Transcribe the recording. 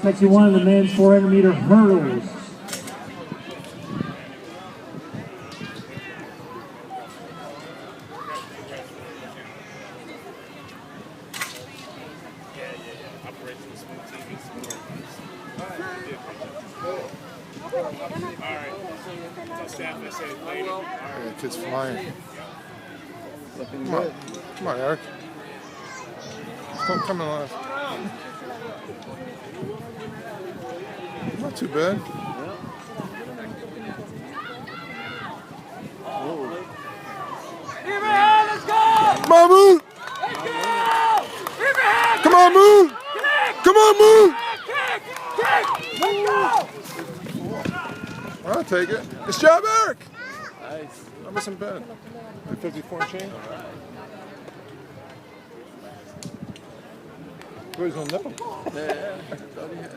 Section 1 of the men's 400-meter hurdles. Yeah, kid's flying. Come on. Come on, Eric. Don't come alive. Not too bad. Let's go! Come on, Moon! Come on, Moon! Come on, Moon! I'll take it. Nice job, Eric! Nice. I wasn't bad. 54 and change. Where's on that? Yeah.